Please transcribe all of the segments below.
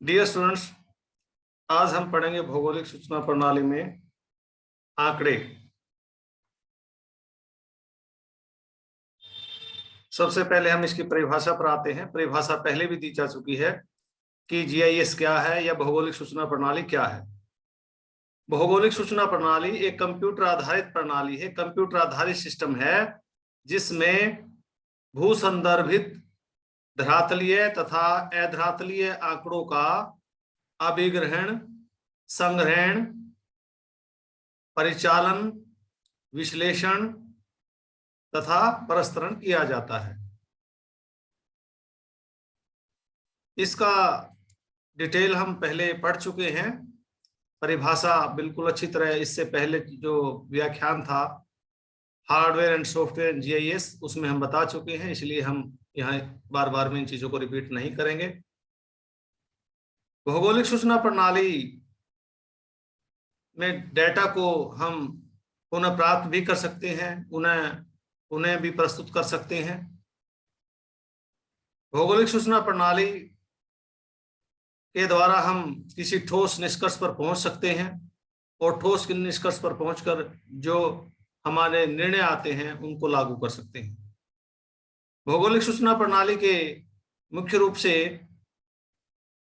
Dear students, आज हम पढ़ेंगे भौगोलिक सूचना प्रणाली में आंकड़े। सबसे पहले हम इसकी परिभाषा पर आते हैं। परिभाषा पहले भी दी जा चुकी है कि जीआईएस क्या है या भौगोलिक सूचना प्रणाली क्या है। भौगोलिक सूचना प्रणाली एक कंप्यूटर आधारित प्रणाली है, कंप्यूटर आधारित सिस्टम है जिसमें भू संदर्भित धरातलीय तथा अधरातलीय आंकड़ों का अभिग्रहण, संग्रहण, परिचालन, विश्लेषण तथा प्रस्तरण किया जाता है। इसका डिटेल हम पहले पढ़ चुके हैं। परिभाषा बिल्कुल अच्छी तरह इससे पहले जो व्याख्यान था hardware and software and GIS, उसमें हम बता चुके हैं, इसलिए हम यहाँ बार बार में इन चीजों को रिपीट नहीं करेंगे। भौगोलिक सूचना प्रणाली में डेटा को हम पुनः प्राप्त भी कर सकते हैं, उन्हें भी प्रस्तुत कर सकते हैं। भौगोलिक सूचना प्रणाली के द्वारा हम किसी ठोस निष्कर्ष पर पहुंच सकते हैं और ठोस के निष्कर्ष पर पहुंचकर जो हमारे निर्णय आते हैं उनको लागू कर सकते हैं। भौगोलिक सूचना प्रणाली के मुख्य रूप से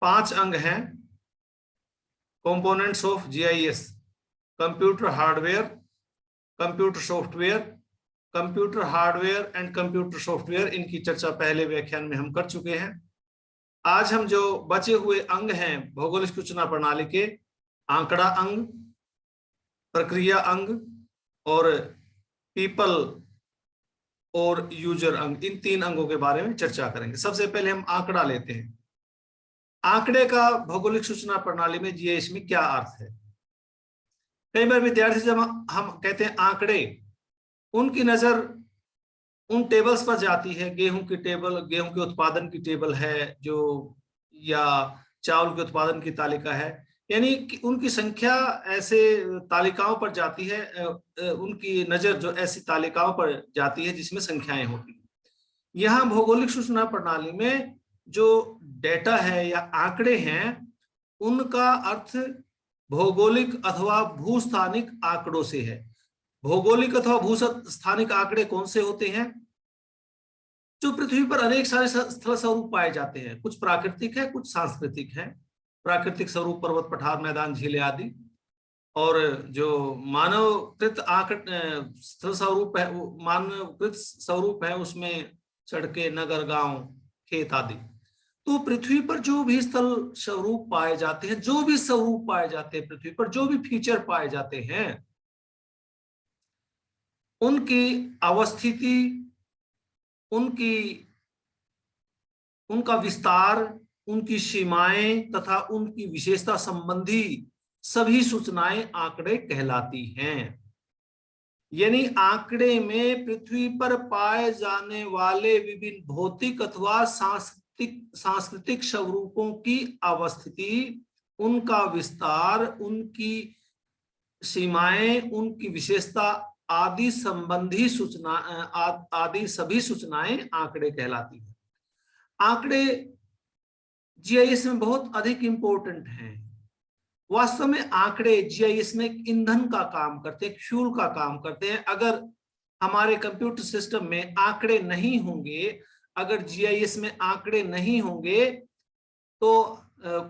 5 अंग हैं। Components of GIS: computer hardware, computer software, computer hardware and computer software. इनकी चर्चा पहले व्याख्यान में हम कर चुके हैं। आज हम जो बचे हुए अंग हैं भौगोलिक सूचना प्रणाली के, आंकड़ा अंग, प्रक्रिया अंग और पीपल और यूजर अंग, इन 3 अंगों के बारे में चर्चा करेंगे। सबसे पहले हम आंकड़ा लेते हैं। आंकड़े का भौगोलिक सूचना प्रणाली में जीआईएस में क्या अर्थ है? कई बार विद्यार्थी जब हम कहते हैं आंकड़े, उनकी नजर उन टेबल्स पर जाती है। गेहूं की टेबल, गेहूं के उत्पादन की टेबल है जो, या चावल के उत्पादन की तालिका है, यानी कि उनकी संख्या ऐसे तालिकाओं पर जाती है। उनकी नजर जो ऐसी तालिकाओं पर जाती है जिसमें संख्याएं होती हैं। यहाँ भौगोलिक सूचना प्रणाली में जो डेटा है या आंकड़े हैं, उनका अर्थ भौगोलिक अथवा भूस्थानिक आंकड़ों से है। भौगोलिक अथवा भूस्थानिक आंकड़े कौन से होते हैं? जो पृथ्वी पर अनेक सारे स्थल स्वरूप पाए जाते हैं। कुछ प्राकृतिक है, कुछ सांस्कृतिक है। प्राकृतिक स्वरूप पर्वत, पठार, मैदान, झीलें आदि, और जो मानवकृत स्थल स्वरूप है, मानवकृत स्वरूप है, उसमें सड़कें, नगर, गांव, खेत आदि। तो पृथ्वी पर जो भी स्थल स्वरूप पाए जाते हैं, जो भी स्वरूप पाए जाते हैं पृथ्वी पर, जो भी फीचर पाए जाते हैं, उनकी अवस्थिति, उनका विस्तार, उनकी सीमाएं तथा उनकी विशेषता संबंधी सभी सूचनाएं आंकड़े कहलाती हैं। यानी आंकड़े में पृथ्वी पर पाए जाने वाले विभिन्न भौतिक अथवा सांस्कृतिक स्वरूपों की अवस्थिति, उनका विस्तार, उनकी सीमाएं, उनकी विशेषता आदि संबंधी सूचना आदि सभी सूचनाएं आंकड़े कहलाती हैं। आंकड़े जीआईएस में बहुत अधिक इंपॉर्टेंट हैं। वास्तव में आंकड़े जीआईएस में ईंधन का काम करते हैं, फ्यूल का काम करते हैं। अगर हमारे कंप्यूटर सिस्टम में आंकड़े नहीं होंगे, अगर जीआईएस में आंकड़े नहीं होंगे, तो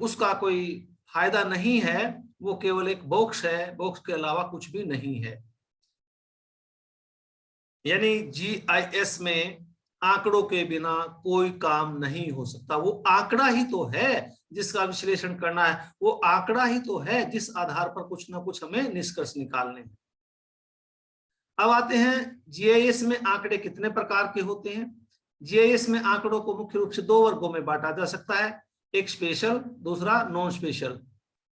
उसका कोई फायदा नहीं है। वो केवल एक बॉक्स है, बॉक्स के अलावा कुछ भी नहीं है। यानी जीआईएस में आंकड़ों के बिना कोई काम नहीं हो सकता। वो आंकड़ा ही तो है जिसका विश्लेषण करना है, वो आंकड़ा ही तो है जिस आधार पर कुछ ना कुछ हमें निष्कर्ष निकालने हैं। अब आते हैं जीआईएस में आंकड़े कितने प्रकार के होते हैं। जीआईएस में आंकड़ों को मुख्य रूप से 2 वर्गों में बांटा जा सकता है, एक स्पेशल, दूसरा नॉन स्पेशल।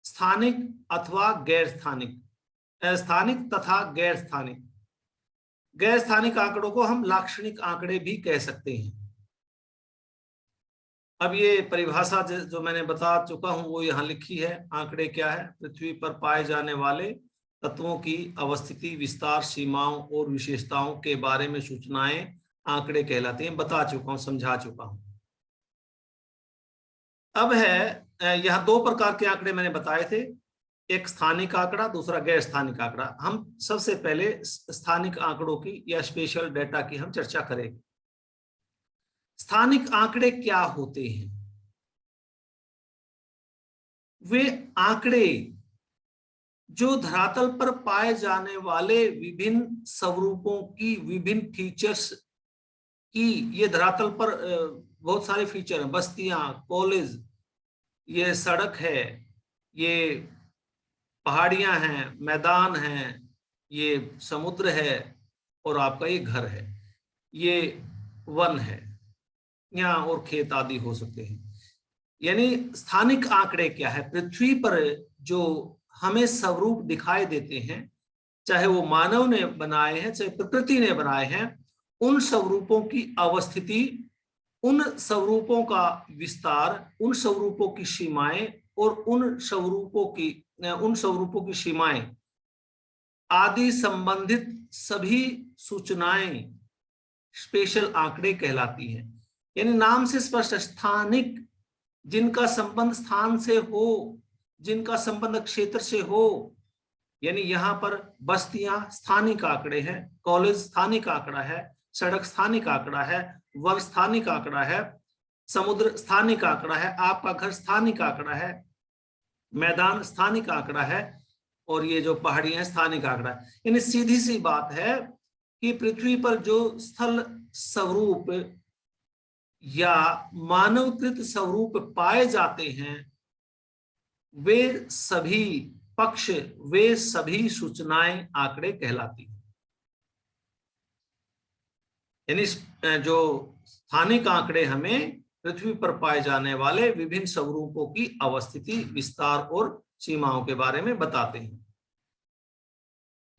स्थानिक अथवा गैर स्थानिक, स्थानिक तथा गैर स्थानिक। गैर स्थानिक आंकड़ों को हम लाक्षणिक आंकड़े भी कह सकते हैं। अब ये परिभाषा जो मैंने बता चुका हूं वो यहाँ लिखी है। आंकड़े क्या है? पृथ्वी पर पाए जाने वाले तत्वों की अवस्थिति, विस्तार, सीमाओं और विशेषताओं के बारे में सूचनाएं आंकड़े कहलाते हैं। बता चुका हूं, समझा चुका हूं। अब है यहाँ दो प्रकार के आंकड़े मैंने बताए थे, एक स्थानिक आंकड़ा, दूसरा गैर स्थानिक आंकड़ा। हम सबसे पहले स्थानिक आंकड़ों की या स्पेशल डेटा की हम चर्चा करेंगे। स्थानिक आंकड़े क्या होते हैं? वे आंकड़े जो धरातल पर पाए जाने वाले विभिन्न स्वरूपों की, विभिन्न फीचर्स की, ये धरातल पर बहुत सारे फीचर हैं, बस्तियां, कॉलेज, ये सड़क है, ये पहाड़ियां हैं, मैदान हैं, ये समुद्र है, और आपका ये घर है, ये वन है, यहाँ और खेत आदि हो सकते हैं। यानी स्थानिक आंकड़े क्या है? पृथ्वी पर जो हमें स्वरूप दिखाई देते हैं, चाहे वो मानव ने बनाए हैं, चाहे प्रकृति ने बनाए हैं, उन स्वरूपों की अवस्थिति, उन स्वरूपों का विस्तार, उन स्वरूपों की सीमाएं और उन स्वरूपों की सीमाएं आदि संबंधित सभी सूचनाएं स्पेशल आंकड़े कहलाती हैं। यानी नाम से स्पष्ट, स्थानिक, जिनका संबंध स्थान से हो, जिनका संबंध क्षेत्र से हो। यानी यहाँ पर बस्तियां स्थानिक आंकड़े हैं, कॉलेज स्थानिक आंकड़ा है, सड़क स्थानिक आंकड़ा है, वन स्थानिक आंकड़ा है, समुद्र स्थानिक आंकड़ा है, आपका घर स्थानिक आंकड़ा है, मैदान स्थानिक आंकड़ा है, और ये जो पहाड़ियां स्थानिक आंकड़ा है। यानी सीधी सी बात है कि पृथ्वी पर जो स्थल स्वरूप या मानवकृत स्वरूप पाए जाते हैं, वे सभी पक्ष, वे सभी सूचनाएं आंकड़े कहलाती हैं। यानी जो स्थानिक आंकड़े हमें पृथ्वी पर पाए जाने वाले विभिन्न स्वरूपों की अवस्थिति, विस्तार और सीमाओं के बारे में बताते हैं।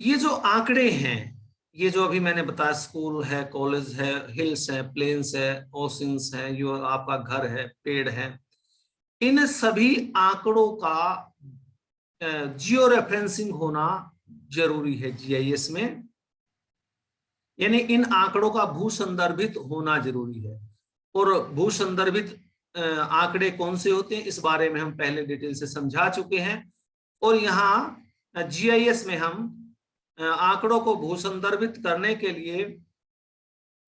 ये जो आंकड़े हैं, ये जो अभी मैंने बताया, स्कूल है, कॉलेज है, हिल्स है, प्लेन्स है, ओशंस है, जो आपका घर है, पेड़ है, इन सभी आंकड़ों का जियो रेफरेंसिंग होना जरूरी है जीआईएस में। यानी इन आंकड़ों का भू संदर्भित होना जरूरी है। और भू संदर्भित आंकड़े कौन से होते हैं, इस बारे में हम पहले डिटेल से समझा चुके हैं। और यहाँ जीआईएस में हम आंकड़ों को भू संदर्भित करने के लिए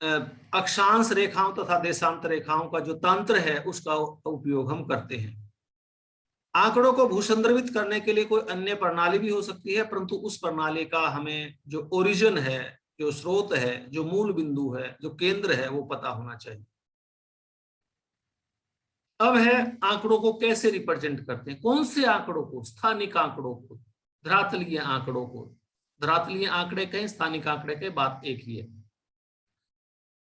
अक्षांश रेखाओं तथा देशांतर रेखाओं का जो तंत्र है, उसका उपयोग हम करते हैं। आंकड़ों को भू संदर्भित करने के लिए कोई अन्य प्रणाली भी हो सकती है, परंतु उस प्रणाली का हमें जो ओरिजिन है, जो स्रोत है, जो मूल बिंदु है, जो केंद्र है, वो पता होना चाहिए। अब है आंकड़ों को कैसे रिप्रेजेंट करते हैं, कौन से आंकड़ों को? स्थानिक आंकड़ों को, धरातलीय आंकड़ों को। धरातलीय आंकड़े कहें, स्थानिक आंकड़े के बात एक ही है।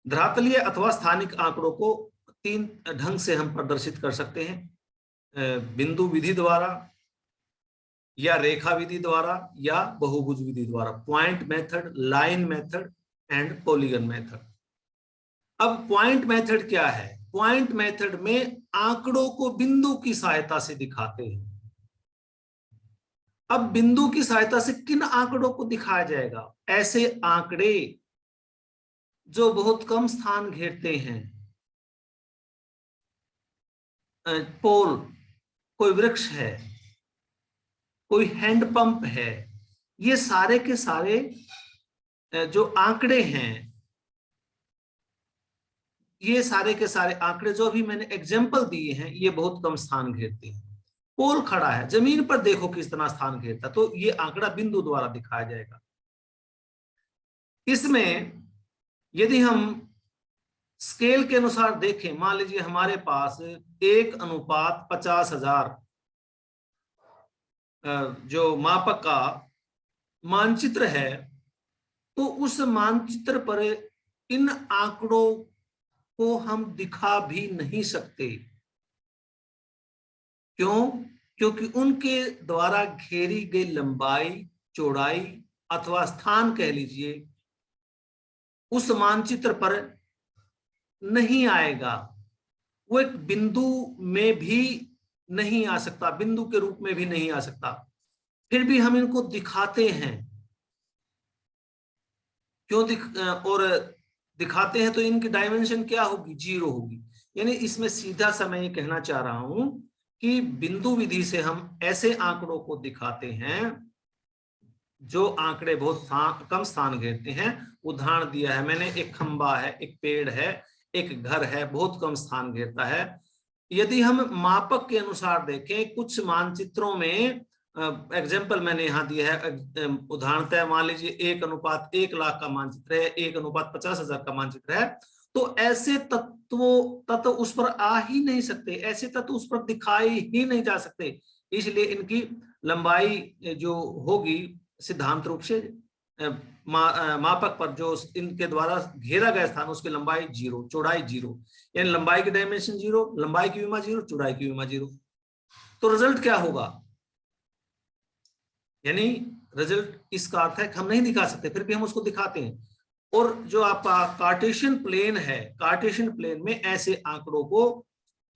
धरातलीय अथवा स्थानिक आंकड़ों को तीन ढंग से हम प्रदर्शित कर सकते हैं, बिंदु विधि द्वारा, या रेखा विधि द्वारा, या बहुभुज विधि द्वारा। Point method, line method and polygon method. अब पॉइंट मेथड क्या है? पॉइंट मेथड में आंकड़ों को बिंदु की सहायता से दिखाते हैं। अब बिंदु की सहायता से किन आंकड़ों को दिखाया जाएगा? ऐसे आंकड़े जो बहुत कम स्थान घेरते हैं, पोल, कोई वृक्ष है, कोई हैंडपंप है, ये सारे के सारे जो आंकड़े हैं, ये सारे के सारे आंकड़े जो अभी मैंने एग्जांपल दिए हैं, ये बहुत कम स्थान घेरते हैं। पोल खड़ा है, जमीन पर देखो किस तरह स्थान घेरता, तो ये आंकड़ा बिंदु द्वारा दिखाया जाएगा। इसमें यदि हम स्केल के अनुसार देखें, मान लीजिए हमारे पास 1:50,000 जो मापक का मानचित्र है, तो उस मानचित्र पर इन आंकड़ों को हम दिखा भी नहीं सकते। क्यों? क्योंकि उनके द्वारा घेरी गई लंबाई, चौड़ाई अथवा स्थान कह लीजिए, उस मानचित्र पर नहीं आएगा। वो एक बिंदु में भी नहीं आ सकता, बिंदु के रूप में भी नहीं आ सकता। फिर भी हम इनको दिखाते हैं। क्यों दिखाते हैं? तो इनकी डायमेंशन क्या होगी? 0 होगी। यानी इसमें सीधा सा मैं ये कहना चाह रहा हूं कि बिंदु विधि से हम ऐसे आंकड़ों को दिखाते हैं जो आंकड़े बहुत कम स्थान घेरते हैं। उदाहरण दिया है मैंने, एक खंबा है, एक पेड़ है, एक घर है, बहुत कम स्थान घेरता है। यदि हम मापक के अनुसार देखें, कुछ मानचित्रों में एग्जाम्पल मैंने यहाँ दिया है, उदाहरणतः मान लीजिए 1:1,00,000 का मानचित्र है, 1:50,000 का मानचित्र है, तो ऐसे तत्व उस पर आ ही नहीं सकते, ऐसे तत्व उस पर दिखाई ही नहीं जा सकते। इसलिए इनकी लंबाई जो होगी सिद्धांत रूप से मापक पर जो इनके द्वारा घेरा गया स्थान, उसकी लंबाई 0, चौड़ाई 0, यानी लंबाई की डायमेंशन 0, लंबाई की विमा 0, चौड़ाई की विमा 0। तो रिजल्ट क्या होगा? यानी रिजल्ट इसका अर्थ है कि हम नहीं दिखा सकते, फिर भी हम उसको दिखाते हैं। और जो आपका कार्टेशियन प्लेन है, कार्टेशियन प्लेन में ऐसे आंकड़ों को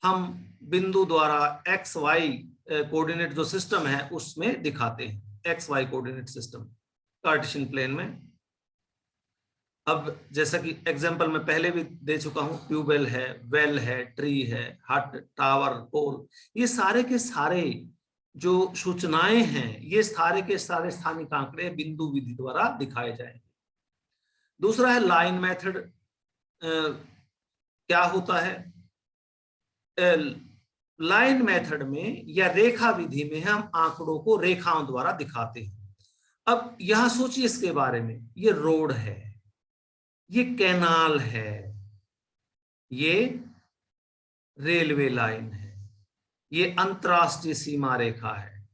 हम बिंदु द्वारा एक्स वाई कोऑर्डिनेट जो सिस्टम है उसमें दिखाते हैं, x y coordinate system Cartesian plane में। अब जैसा कि एग्जांपल मैं पहले भी दे चुका हूं, ट्यूबवेल है, वेल है, ट्री है, हट, टावर, पोल, ये सारे के सारे जो सूचनाएं हैं, ये सारे के सारे स्थानिक आंकड़े बिंदु विधि द्वारा दिखाए जाएंगे। दूसरा है लाइन मेथड। क्या होता है? लाइन मेथड में या रेखा विधि में हम आंकड़ों को रेखाओं द्वारा दिखाते हैं। अब यहां सोचिए इसके बारे में, ये रोड है, ये कैनाल है, ये रेलवे लाइन है, ये अंतरराष्ट्रीय सीमा रेखा है।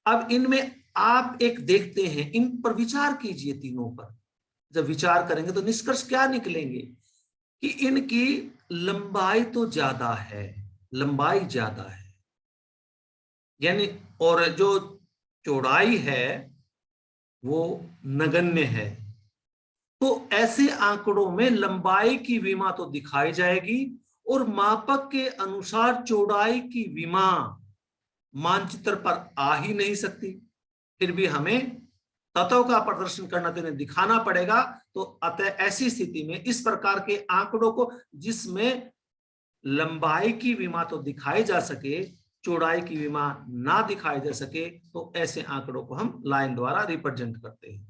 अब इनमें आप एक देखते हैं, इन पर विचार कीजिए, तीनों पर जब विचार करेंगे तो निष्कर्ष क्या निकलेंगे कि इनकी लंबाई तो ज्यादा है, लंबाई ज्यादा है, यानी, और जो चौड़ाई है वो नगण्य है। तो ऐसे आंकड़ों में लंबाई की विमा तो दिखाई जाएगी और मापक के अनुसार चौड़ाई की विमा मानचित्र पर आ ही नहीं सकती। फिर भी हमें तत्व का प्रदर्शन करना, तो इन्हें दिखाना पड़ेगा। तो अतः ऐसी स्थिति में इस प्रकार के आंकड़ों को जिसमें लंबाई की विमा तो दिखाई जा सके, चौड़ाई की विमा ना दिखाई जा सके, तो ऐसे आंकड़ों को हम लाइन द्वारा रिप्रेजेंट करते हैं।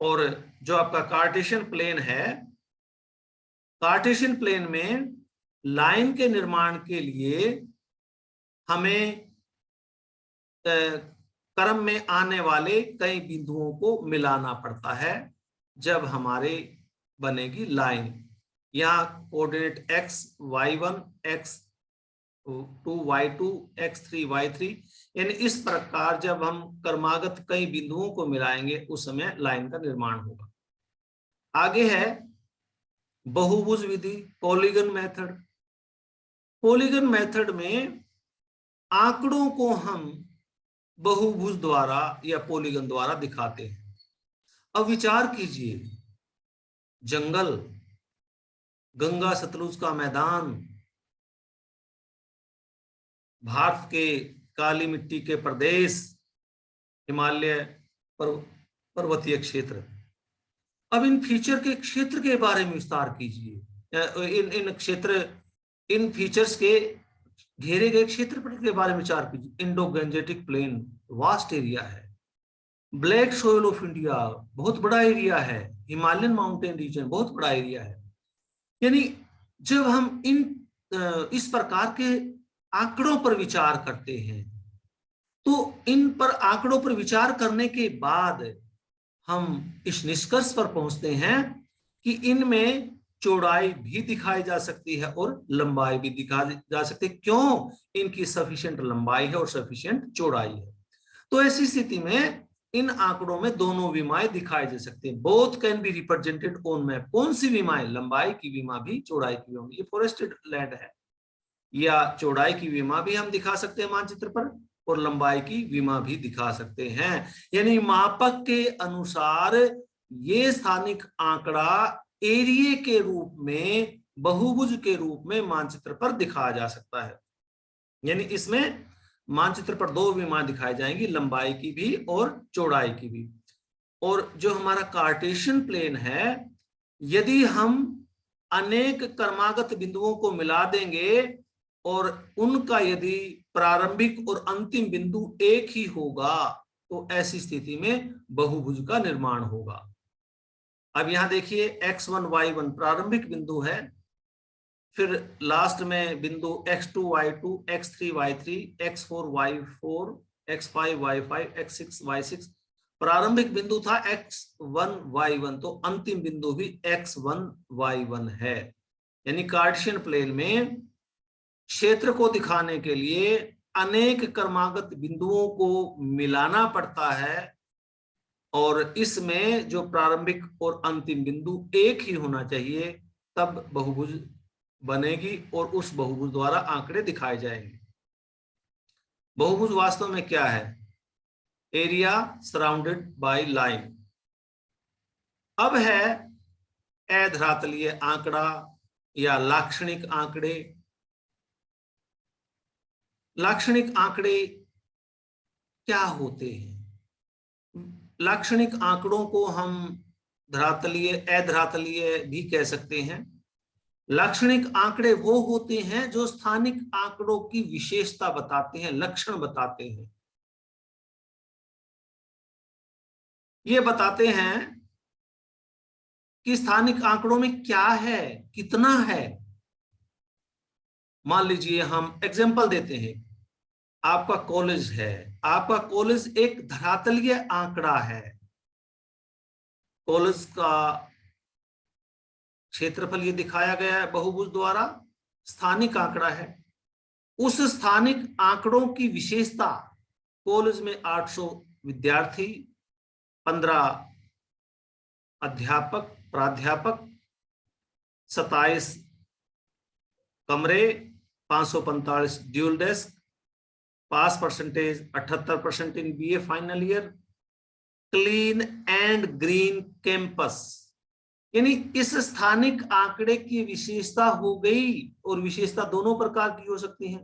और जो आपका कार्टेशियन प्लेन है, कार्टेशियन प्लेन में लाइन के निर्माण के लिए हमें क्रम में आने वाले कई बिंदुओं को मिलाना पड़ता है जब हमारे बनेगी लाइन। यहाँ coordinate x y1, x2 y2, x3 y3, यानी इस प्रकार जब हम क्रमागत कई बिंदुओं को मिलाएंगे उस समय लाइन का निर्माण होगा। आगे है बहुभुज विधि, पॉलीगन मेथड। पॉलीगन मेथड में आंकड़ों को हम बहुभुज द्वारा या पॉलीगन द्वारा दिखाते हैं। अब विचार कीजिए, जंगल, गंगा सतलुज का मैदान, भारत के काली मिट्टी के प्रदेश, हिमालय पर्वतीय क्षेत्र। अब इन फीचर के क्षेत्र के बारे में विस्तार कीजिए, इन फीचर्स के घेरे गए क्षेत्र के बारे में विचार कीजिए। Indo Gangetic plain vast area है, ब्लैक सोइल ऑफ इंडिया बहुत बड़ा एरिया है, हिमालयन माउंटेन रीजन बहुत बड़ा एरिया है। यानी जब हम इस प्रकार के आंकड़ों पर विचार करते हैं तो इन पर आंकड़ों पर विचार करने के बाद हम इस निष्कर्ष पर पहुंचते हैं कि इनमें चौड़ाई भी दिखाई जा सकती है और लंबाई भी दिखाई जा सकती है। क्यों? इनकी सफिशिएंट लंबाई है और सफिशिएंट चौड़ाई है। तो ऐसी स्थिति में इन आंकड़ों में दोनों विमाएं दिखाई जा सकती हैं। Both can be represented on map. कौन सी विमाएं? लंबाई की विमा भी, चौड़ाई की विमा भी। ये फॉरेस्टेड लैंड है, या चौड़ाई की विमा भी हम दिखा सकते हैं मानचित्र पर और लंबाई की विमा भी दिखा सकते हैं। यानी मापक के अनुसार ये स्थानिक आंकड़ा एरिया के रूप में, बहुभुज के रूप में मानचित्र पर दिखाया जा सकता है। यानी इसमें मानचित्र पर दो विमा दिखाई जाएंगी, लंबाई की भी और चौड़ाई की भी। और जो हमारा कार्टेशियन प्लेन है, यदि हम अनेक क्रमागत बिंदुओं को मिला देंगे और उनका यदि प्रारंभिक और अंतिम बिंदु एक ही होगा तो ऐसी स्थिति में बहुभुज का निर्माण होगा। अब यहां देखिए x1 y1 प्रारंभिक बिंदु है, फिर लास्ट में बिंदु x2 y2 x3 y3 x4 y4 x5 y5 x6 y6 प्रारंभिक बिंदु था x1 y1, तो अंतिम बिंदु भी x1 y1 है। यानी कार्टेशियन प्लेन में क्षेत्र को दिखाने के लिए अनेक क्रमागत बिंदुओं को मिलाना पड़ता है और इसमें जो प्रारंभिक और अंतिम बिंदु एक ही होना चाहिए, तब बहुभुज बनेगी और उस बहुभुज द्वारा आंकड़े दिखाए जाएंगे। बहुभुज वास्तव में क्या है? Area surrounded by line. अब है अधरातलीय आंकड़ा या लाक्षणिक आंकड़े। लाक्षणिक आंकड़े क्या होते हैं? लाक्षणिक आंकड़ों को हम धरातलीय अधरातलीय भी कह सकते हैं। लाक्षणिक आंकड़े वो होते हैं जो स्थानिक आंकड़ों की विशेषता बताते हैं, लक्षण बताते हैं। ये बताते हैं कि स्थानिक आंकड़ों में क्या है, कितना है। मान लीजिए हम एग्जांपल देते हैं, आपका कॉलेज है, आपका कॉलेज एक धरातलीय आंकड़ा है। कॉलेज का क्षेत्रफल ये दिखाया गया है बहुभुज द्वारा, स्थानिक आंकड़ा है। उस स्थानिक आंकड़ों की विशेषता, कॉलेज में 800 विद्यार्थी, 15 अध्यापक प्राध्यापक, 27 कमरे, 545 dual desk, pass percentage 78% in BA final year, clean and green campus. यानी इस स्थानिक आंकड़े की विशेषता हो गई, और विशेषता दोनों प्रकार की हो सकती है,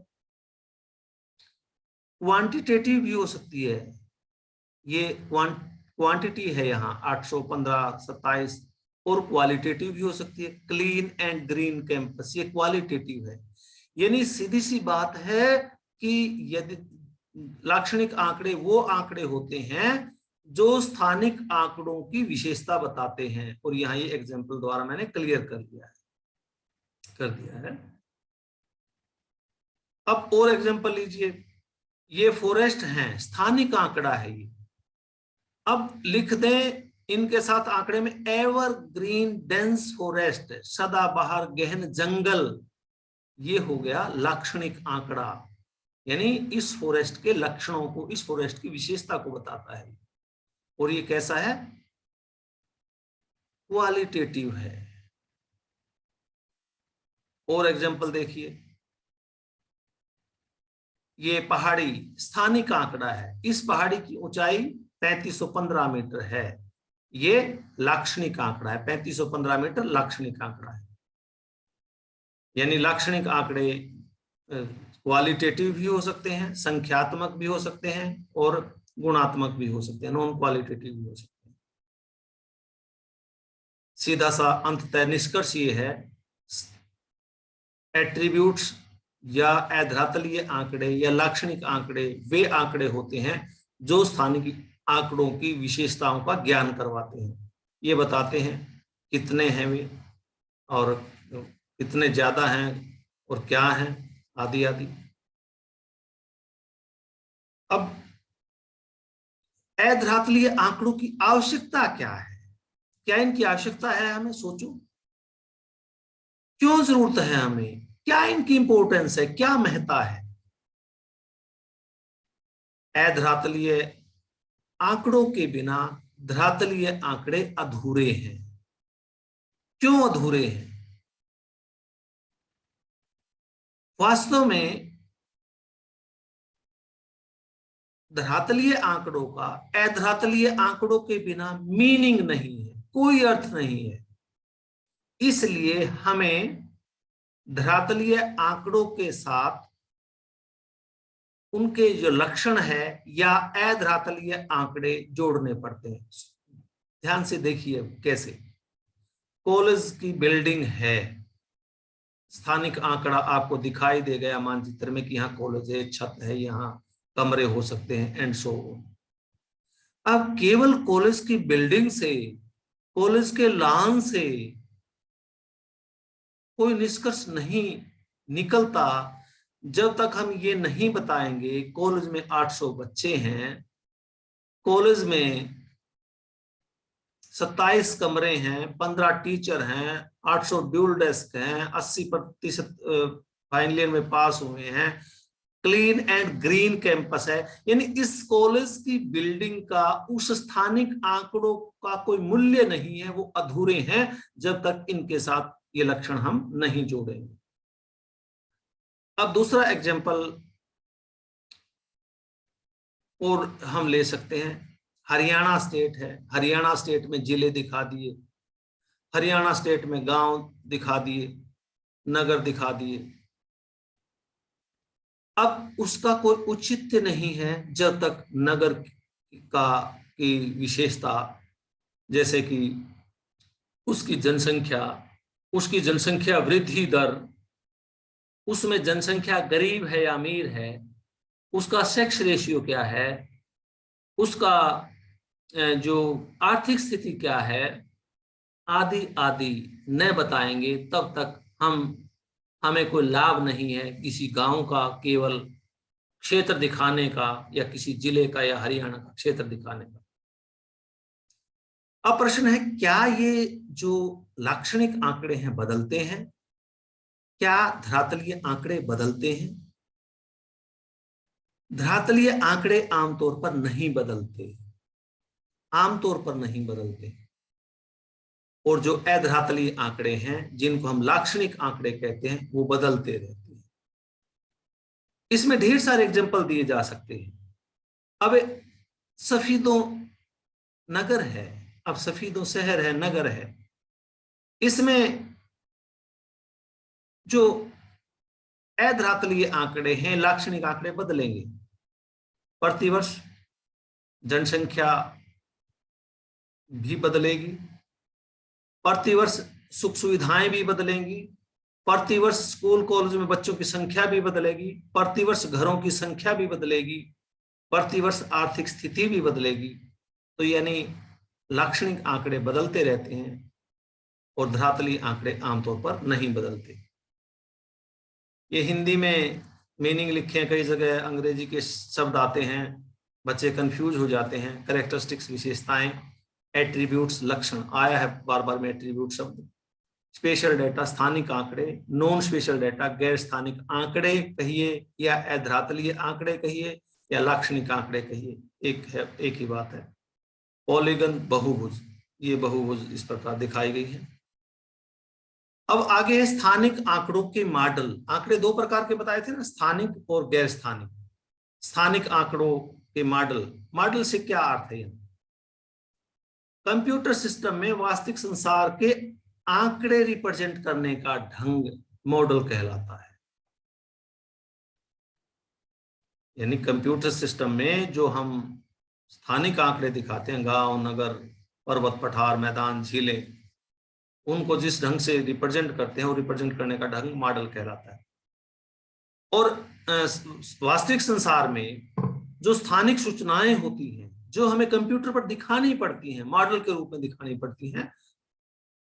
क्वांटिटेटिव भी हो सकती है। ये क्वांटिटी है यहाँ 815 27, और क्वालिटेटिव भी हो सकती है, क्लीन एंड ग्रीन कैंपस, ये क्वालिटेटिव है। यानी सीधी सी बात है कि यदि लाक्षणिक आंकड़े वो आंकड़े होते हैं जो स्थानिक आंकड़ों की विशेषता बताते हैं, और यहाँ ये एग्जांपल द्वारा मैंने क्लियर कर दिया है। अब और एग्जांपल लीजिए, ये फॉरेस्ट हैं, स्थानिक आंकड़ा है ये। अब लिख दें इनके साथ आंकड़े में एवर ग्रीन डेंस फॉरेस्ट, सदाबहार गहन जंगल, ये हो गया लाक्षणिक आंकड़ा। यानी इस फॉरेस्ट के लक्षणों को, इस फॉरेस्ट की विशेषता को बताता है। और ये कैसा है? क्वालिटेटिव है। और एग्जांपल देखिए, ये पहाड़ी स्थानिक आंकड़ा है, इस पहाड़ी की ऊंचाई 3515 मीटर है, ये लाक्षणिक आंकड़ा है। 3515 मीटर लाक्षणिक आंकड़ा है। यानी लाक्षणिक आंकड़े क्वालिटेटिव भी हो सकते हैं, संख्यात्मक भी हो सकते हैं, और गुणात्मक भी हो सकते हैं, नॉन क्वालिटेटिव भी हो सकते हैं। सीधा सा अंततः निष्कर्ष ये है, एट्रीब्यूट्स या अधरातलीय आंकड़े या लाक्षणिक आंकड़े वे आंकड़े होते हैं जो स्थानिक आंकड़ों की विशेषताओं का ज्ञान करवाते हैं। ये बताते हैं कितने हैं वे, और कितने ज्यादा हैं, और क्या हैं, आदि आदि। अब अधरातलीय आंकड़ों की आवश्यकता क्या है? क्या इनकी आवश्यकता है? हमें सोचो, क्यों जरूरत है हमें? क्या इनकी इंपॉर्टेंस है? क्या महत्ता है? अधरातलीय आंकड़ों के बिना धरातलीय आंकड़े अधूरे हैं। क्यों अधूरे हैं? वास्तव में धरातलीय आंकड़ों का अधरातलीय आंकड़ों के बिना मीनिंग नहीं है, कोई अर्थ नहीं है। इसलिए हमें धरातलीय आंकड़ों के साथ उनके जो लक्षण है या अधरातलीय आंकड़े जोड़ने पड़ते हैं। ध्यान से देखिए कैसे। कॉलेज की बिल्डिंग है, स्थानिक आंकड़ा आपको दिखाई दे गया मानचित्र में कि यहाँ कॉलेज है, छत है, यहाँ कमरे हो सकते हैं एंड सो ऑन। अब केवल कॉलेज की बिल्डिंग से, कॉलेज के लॉन से कोई निष्कर्ष नहीं निकलता जब तक हम ये नहीं बताएंगे कॉलेज में 800 बच्चे हैं, कॉलेज में 27 कमरे हैं, 15 टीचर हैं, 800 ड्यूल डेस्क हैं, 80% फाइनल ईयर में पास हुए हैं, क्लीन एंड ग्रीन कैंपस है। यानी इस कॉलेज की बिल्डिंग का उस स्थानिक आंकड़ों का कोई मूल्य नहीं है, वो अधूरे हैं जब तक इनके साथ ये लक्षण हम नहीं जोड़ेंगे। अब दूसरा एग्जांपल और हम ले सकते हैं, हरियाणा स्टेट है, हरियाणा स्टेट में जिले दिखा दिए, हरियाणा स्टेट में गांव दिखा दिए, नगर दिखा दिए। अब उसका कोई औचित्य नहीं है जब तक नगर की विशेषता, जैसे कि उसकी जनसंख्या वृद्धि दर, उसमें जनसंख्या गरीब है या अमीर है, उसका सेक्स रेशियो क्या है, उसका जो आर्थिक स्थिति क्या है, आदि आदि न बताएंगे तब तक हमें कोई लाभ नहीं है किसी गांव का केवल क्षेत्र दिखाने का, या किसी जिले का या हरियाणा का क्षेत्र दिखाने का। अब प्रश्न है, क्या ये जो लाक्षणिक आंकड़े हैं बदलते हैं? क्या धरातलीय आंकड़े बदलते हैं? धरातलीय आंकड़े आमतौर पर नहीं बदलते, आमतौर पर नहीं बदलते। और जो अधरातलीय आंकड़े हैं जिनको हम लाक्षणिक आंकड़े कहते हैं वो बदलते रहते हैं। इसमें ढेर सारे एग्जांपल दिए जा सकते हैं। अब सफीदों नगर है, अब सफीदों शहर है, नगर है, इसमें जो अधरातलीय आंकड़े हैं, लाक्षणिक आंकड़े बदलेंगे। प्रतिवर्ष जनसंख्या भी बदलेगी, प्रतिवर्ष सुख सुविधाएं भी बदलेंगी, प्रतिवर्ष स्कूल कॉलेज में बच्चों की संख्या भी बदलेगी, प्रतिवर्ष घरों की संख्या भी बदलेगी, प्रतिवर्ष आर्थिक स्थिति भी बदलेगी। तो यानी लाक्षणिक आंकड़े बदलते रहते हैं और धरातलीय आंकड़े आमतौर पर नहीं बदलते। ये हिंदी में मीनिंग लिखे हैं, कई जगह अंग्रेजी के शब्द आते हैं, बच्चे कंफ्यूज हो जाते हैं। कैरेक्टरिस्टिक्स विशेषताएं, एट्रीब्यूट्स लक्षण आया है बार बार में एट्रीब्यूट शब्द। स्पेशल डेटा स्थानिक आंकड़े, नॉन स्पेशल डेटा गैर स्थानिक आंकड़े कहिए, या अधरातलीय आंकड़े कहिए, या लाक्षणिक आंकड़े कहिए, एक ही बात है। पॉलीगन बहुभुज, ये बहुभुज इस प्रकार दिखाई गई है। अब आगे है स्थानिक आंकड़ों के मॉडल। आंकड़े दो प्रकार के बताए थे ना, स्थानिक और गैर स्थानिक। स्थानिक आंकड़ों के मॉडल, मॉडल से क्या अर्थ है? कंप्यूटर सिस्टम में वास्तविक संसार के आंकड़े रिप्रेजेंट करने का ढंग मॉडल कहलाता है। यानी कंप्यूटर सिस्टम में जो हम स्थानिक आंकड़े दिखाते हैं, गांव, नगर, पर्वत, पठार, मैदान, झीलें, उनको जिस ढंग से रिप्रेजेंट करते हैं, वो रिप्रेजेंट करने का ढंग मॉडल कहलाता है। और वास्तविक संसार में जो स्थानिक सूचनाएं होती हैं, जो हमें कंप्यूटर पर दिखानी पड़ती हैं, मॉडल के रूप में दिखानी पड़ती हैं,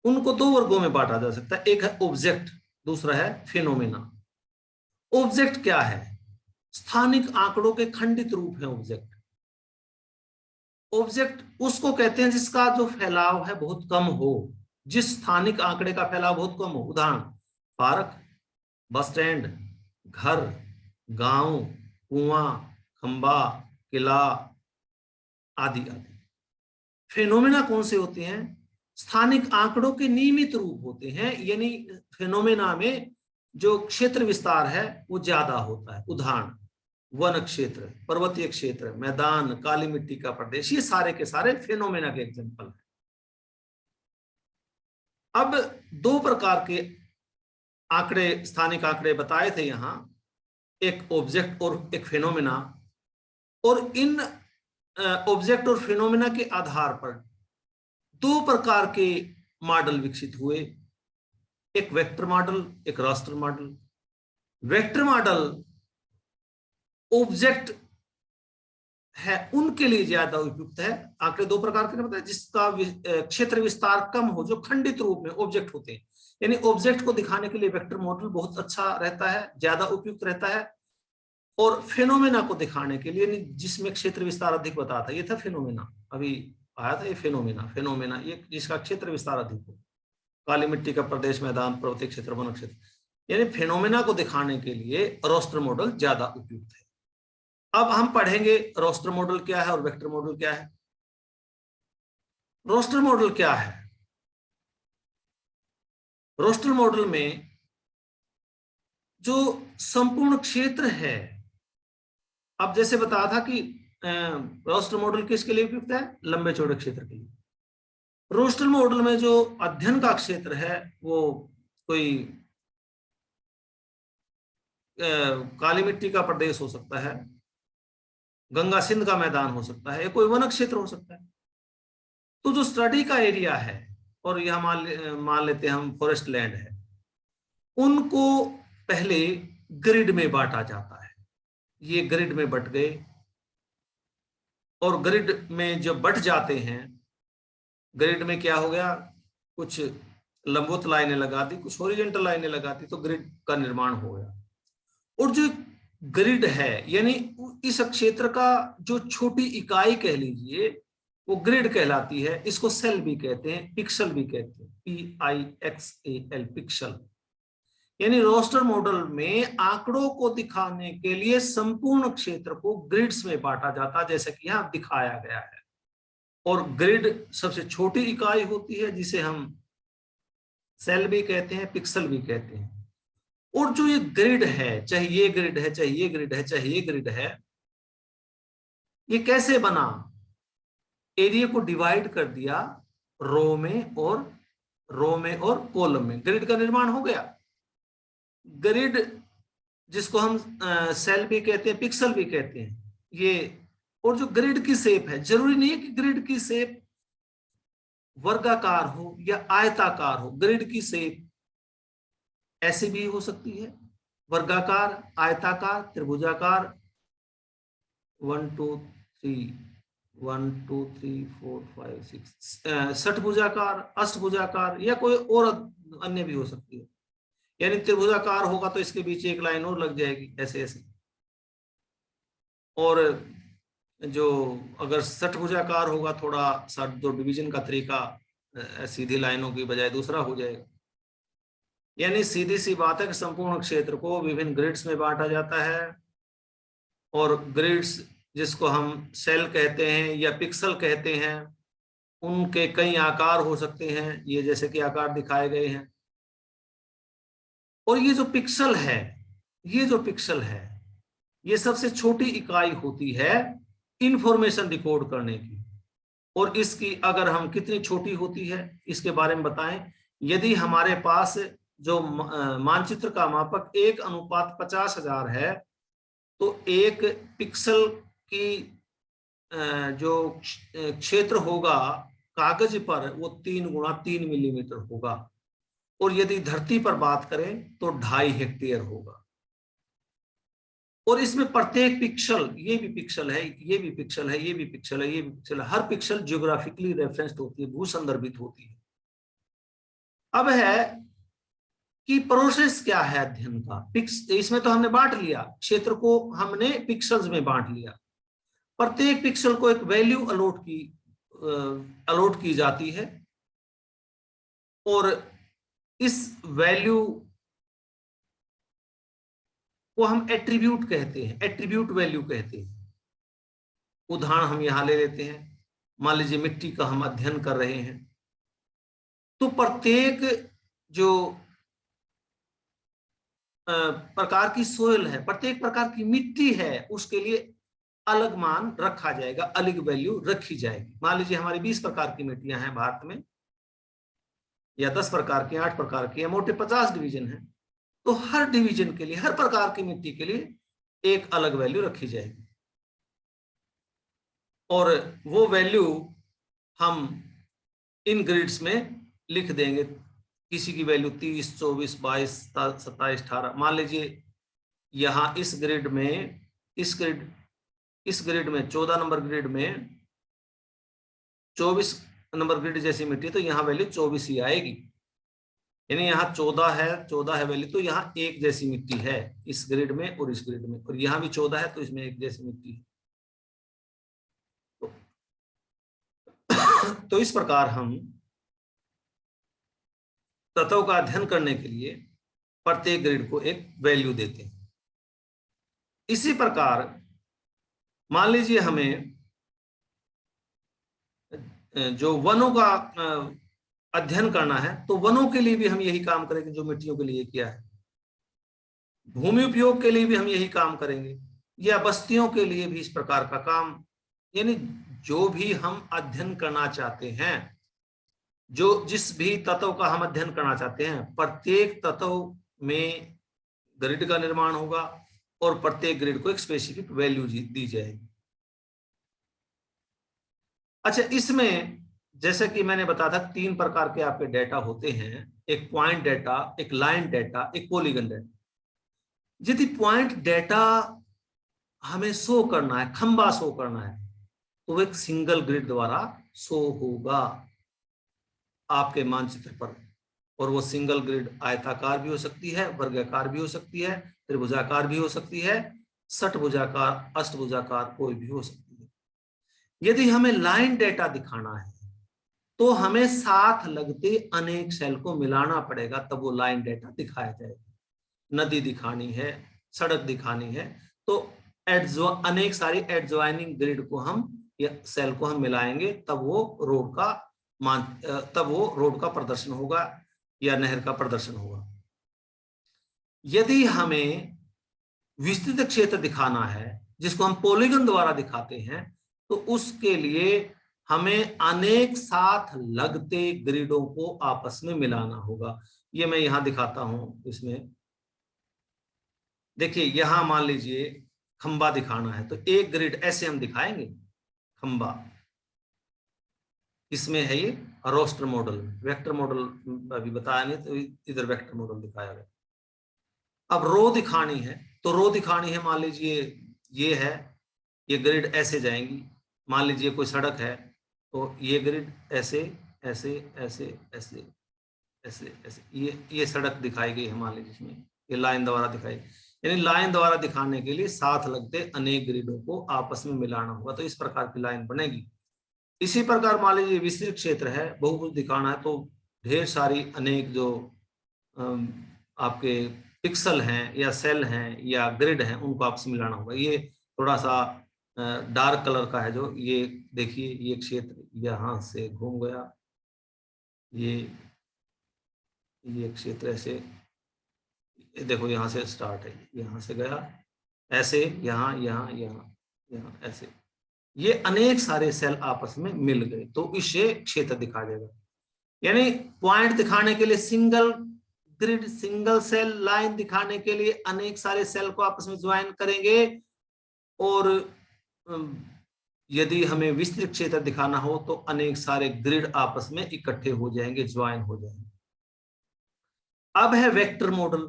उनको दो वर्गों में बांटा जा सकता है। एक है ऑब्जेक्ट, दूसरा है फिनोमेना। ऑब्जेक्ट क्या है? स्थानिक आंकड़ों के खंडित रूप है ऑब्जेक्ट। ऑब्जेक्ट उसको कहते हैं जिसका जो फैलाव है बहुत कम हो, जिस स्थानिक आंकड़े का फैलाव बहुत कम हो। उदाहरण, पार्क, बस स्टैंड, घर, गांव, कुआं, खंबा, किला आदि आदि। फेनोमेना कौन से होते हैं? स्थानिक आंकड़ों के नियमित रूप होते हैं, यानी फेनोमेना में जो क्षेत्र विस्तार है वो ज्यादा होता है। उदाहरण, वन क्षेत्र, पर्वतीय क्षेत्र, मैदान, काली मिट्टी का प्रदेश, ये सारे के सारे फेनोमेना के एग्जांपल हैं। अब दो प्रकार के आंकड़े, स्थानिक आंकड़े बताए थे यहां, एक ऑब्जेक्ट और एक फेनोमेना। और इन ऑब्जेक्ट और फेनोमेना के आधार पर दो प्रकार के मॉडल विकसित हुए। एक वेक्टर मॉडल, एक raster model. Vector model object है उनके लिए ज्यादा उपयुक्त है। आंकड़े दो प्रकार के बताए, जिसका क्षेत्र विस्तार कम हो, जो खंडित रूप में ऑब्जेक्ट होते हैं, यानी ऑब्जेक्ट को दिखाने के लिए वेक्टर मॉडल बहुत अच्छा रहता है, ज्यादा उपयुक्त रहता है। और फेनोमेना को दिखाने के लिए, जिसमें क्षेत्र विस्तार अधिक बताता है, ये था फेनोमेना, अभी आया था ये फेनोमेना। फेनोमेना ये जिसका क्षेत्र विस्तार अधिक हो, काली मिट्टी का प्रदेश, मैदान, पर्वतीय क्षेत्र, वन क्षेत्र, यानी फेनोमेना को दिखाने के लिए रोस्टर मॉडल ज्यादा उपयुक्त है। अब हम पढ़ेंगे रोस्टर मॉडल क्या है और वेक्टर मॉडल क्या है। रोस्टर मॉडल क्या है? रोस्टर मॉडल में जो संपूर्ण क्षेत्र है, अब जैसे बताया था कि रोस्टर मॉडल किसके लिए उपयुक्त है? लंबे चौड़े क्षेत्र के लिए। रोस्टर मॉडल में जो अध्ययन का क्षेत्र है वो कोई काली मिट्टी का प्रदेश हो सकता है, गंगा सिंध का मैदान हो सकता है, या कोई वन क्षेत्र हो सकता है। तो जो स्टडी का एरिया है, और यह मान लेते हैं हम फॉरेस्ट लैंड है, उनको पहले ग्रिड में बांटा जाता है। ये ग्रिड में बट गए, और ग्रिड में जब बट जाते हैं, ग्रिड में क्या हो गया, कुछ लंबवत लाइनें लगा दी, कुछ हॉरिजॉन्टल लाइनें लगा दी, तो ग्रिड का निर्माण हो गया। और जो ग्रिड है, यानी इस क्षेत्र का जो छोटी इकाई कह लीजिए, वो ग्रिड कहलाती है। इसको सेल भी कहते हैं, पिक्सल भी कहते हैं, PIXAL, पिक्सल। यानी रोस्टर मॉडल में आंकड़ों को दिखाने के लिए संपूर्ण क्षेत्र को ग्रिड्स में बांटा जाता है, जैसे कि यहां दिखाया गया है। और ग्रिड सबसे छोटी इकाई होती है, जिसे हम सेल भी कहते हैं, पिक्सल भी कहते हैं। और जो ये ग्रिड है, चाहे ये ग्रिड है, चाहे ये ग्रिड है, चाहे ये ग्रिड है, ये कैसे बना? एरिया को डिवाइड कर दिया रो में और कॉलम में, ग्रिड का निर्माण हो गया। ग्रिड जिसको हम सेल भी कहते हैं, पिक्सल भी कहते हैं, ये। और जो ग्रिड की शेप है, जरूरी नहीं है कि ग्रिड की शेप वर्गाकार हो या आयताकार हो। ग्रिड की शेप ऐसे भी हो सकती है, वर्गाकार, आयताकार, त्रिभुजाकार, 1 2 3 1 2 3 4 5 6 षटभुजाकार, अष्टभुजाकार, या कोई और अन्य भी हो सकती है। यानी त्रिभुजाकार होगा तो इसके बीच एक लाइन और लग जाएगी, ऐसे ऐसे। और जो अगर षटभुजाकार होगा, थोड़ा सा जो डिवीजन का तरीका सीधी लाइनों की बजाय दूसरा हो जाएगा। यानी सीधी सी बात है कि संपूर्ण क्षेत्र को विभिन्न ग्रिड्स में बांटा जाता है। और ग्रिड्स जिसको हम सेल कहते हैं या पिक्सल कहते हैं, उनके कई आकार हो सकते हैं, ये जैसे कि आकार दिखाए गए हैं। और ये जो पिक्सल है, ये सबसे छोटी इकाई होती है इंफॉर्मेशन रिकॉर्ड करने की। और इसकी अगर हम कितनी छोटी होती है इसके बारे में बताएं। यदि हमारे पास जो मानचित्र का मापक 1:50,000 है, तो एक पिक्सल की जो क्षेत्र होगा कागज पर, वो 3 × 3 मिलीमीटर होगा। और यदि धरती पर बात करें तो 2.5 हेक्टेयर होगा। और इसमें प्रत्येक पिक्सल, ये भी पिक्सल है, ये भी पिक्सल है, ये भी पिक्सल है, ये भी पिक्सल है, हर पिक्सल जियोग्राफिकली रेफरेंस्ड होती है, भू संदर्भित होती है। अब है कि प्रोसेस क्या है अध्ययन का। इसमें तो हमने बांट लिया, क्षेत्र को हमने पिक्सल्स में बांट लिया। प्रत्येक पिक्सल को एक वैल्यू अलॉट की जाती है, और इस वैल्यू को हम एट्रीब्यूट कहते हैं, एट्रीब्यूट वैल्यू कहते हैं। उदाहरण हम यहां ले लेते हैं, मान लीजिए मिट्टी का हम अध्ययन कर रहे हैं, तो प्रत्येक जो प्रकार की सोयल है, प्रत्येक प्रकार की मिट्टी है, उसके लिए अलग मान रखा जाएगा, अलग वैल्यू रखी जाएगी। मान लीजिए हमारी 20 प्रकार की मिट्टियां हैं भारत में, या 10 प्रकार की, 8 प्रकार की, या मोटे 50 डिवीजन है, तो हर डिवीजन के लिए, हर प्रकार की मिट्टी के लिए एक अलग वैल्यू रखी जाएगी। और वो वैल्यू हम इन ग्रिड्स में लिख देंगे। किसी की वैल्यू 30, 24, 22, 27, 18। मान लीजिए यहाँ इस ग्रिड में, इस ग्रिड में 14 नंबर ग्रिड में 24 नंबर ग्रिड जैसी मिट्टी, तो यहाँ वैल्यू 24 ही आएगी। यानी यहाँ 14 है वैल्यू, तो यहाँ एक जैसी मिट्टी है इस ग्रिड में और इस ग्रिड में, और यहाँ भी 14 है तो इसमें एक जैसी मिट्टी है। तो इस प्रकार हम तत्व का अध्ययन करने के लिए प्रत्येक ग्रिड को एक वैल्यू देते हैं। इसी प्रकार मान लीजिए हमें जो वनों का अध्ययन करना है, तो वनों के लिए भी हम यही काम करेंगे जो मिट्टियों के लिए किया है। भूमि उपयोग के लिए भी हम यही काम करेंगे, या बस्तियों के लिए भी इस प्रकार का काम। यानी जो भी हम अध्ययन करना चाहते हैं, जो जिस भी तत्व का हम अध्ययन करना चाहते हैं, प्रत्येक तत्व में ग्रिड का निर्माण होगा और प्रत्येक ग्रिड को एक स्पेसिफिक वैल्यू दी जाएगी। अच्छा, इसमें जैसे कि मैंने बताया था 3 प्रकार के आपके डेटा होते हैं, एक पॉइंट डेटा, एक लाइन डेटा, एक पॉलीगन डेटा। यदि पॉइंट डेटा हमें शो करना है, खंबा शो करना है, तो वो एक सिंगल ग्रिड द्वारा शो होगा आपके मानचित्र पर, और वो सिंगल ग्रिड आयताकार भी हो सकती है, वर्गाकार भी हो सकती है, त्रिभुजाकार भी हो सकती है, षटभुजाकार, अष्टभुजाकार, कोई भी हो सकती है। यदि हमें लाइन डेटा दिखाना है तो हमें साथ लगते अनेक सेल को मिलाना पड़ेगा, तब वो लाइन डेटा दिखाया जाएगा। नदी दिखानी है, सड़क दिखानी है, तो अनेक सारी एडजॉइनिंग ग्रिड को हम या सेल को हम मिलाएंगे, तब वो रोड का प्रदर्शन होगा या नहर का प्रदर्शन होगा। यदि हमें विस्तृत क्षेत्र दिखाना है, जिसको हम पॉलीगन द्वारा दिखाते हैं, तो उसके लिए हमें अनेक साथ लगते ग्रिडों को आपस में मिलाना होगा। ये मैं यहां दिखाता हूं। इसमें देखिए, यहां मान लीजिए खंबा दिखाना है, तो एक ग्रिड ऐसे हम दिखाएंगे, खंबा। इसमें है ये रोस्टर मॉडल, वेक्टर मॉडल अभी बताया नहीं, तो इधर वेक्टर मॉडल दिखाया गया। अब रो दिखानी है, तो रो दिखानी है, मान लीजिए ये है, ये ग्रिड ऐसे जाएंगी। मान लीजिए कोई सड़क है, तो ये ग्रिड ऐसे ऐसे ऐसे ऐसे ऐसे ऐसे, ये सड़क दिखाई गई है, मान लीजिए इसमें ये लाइन द्वारा दिखाई। यानी लाइन द्वारा दिखाने के लिए साथ लगते अनेक ग्रिडों को आपस में मिलाना होगा, तो इस प्रकार की लाइन बनेगी। इसी प्रकार मान लीजिए विस्तृत क्षेत्र है, बहुभुज दिखाना है, तो ढेर सारी अनेक जो आपके पिक्सल हैं या सेल हैं या ग्रिड हैं, उनको आपस में मिलाना होगा। ये थोड़ा सा डार्क कलर का है, जो ये देखिए, ये क्षेत्र यहाँ से घूम गया, ये क्षेत्र ऐसे, देखो यहाँ से स्टार्ट है, यहाँ से गया ऐसे, यहाँ यहाँ यहाँ यहाँ ऐसे, ये अनेक सारे सेल आपस में मिल गए, तो इससे क्षेत्र दिखा जाएगा। यानी पॉइंट दिखाने के लिए single grid, single cell, line दिखाने के लिए अनेक सारे सेल को आपस में ज्वाइन करेंगे, और यदि हमें विस्तृत क्षेत्र दिखाना हो तो अनेक सारे ग्रिड आपस में इकट्ठे हो जाएंगे, ज्वाइन हो जाएंगे। अब है वेक्टर मॉडल।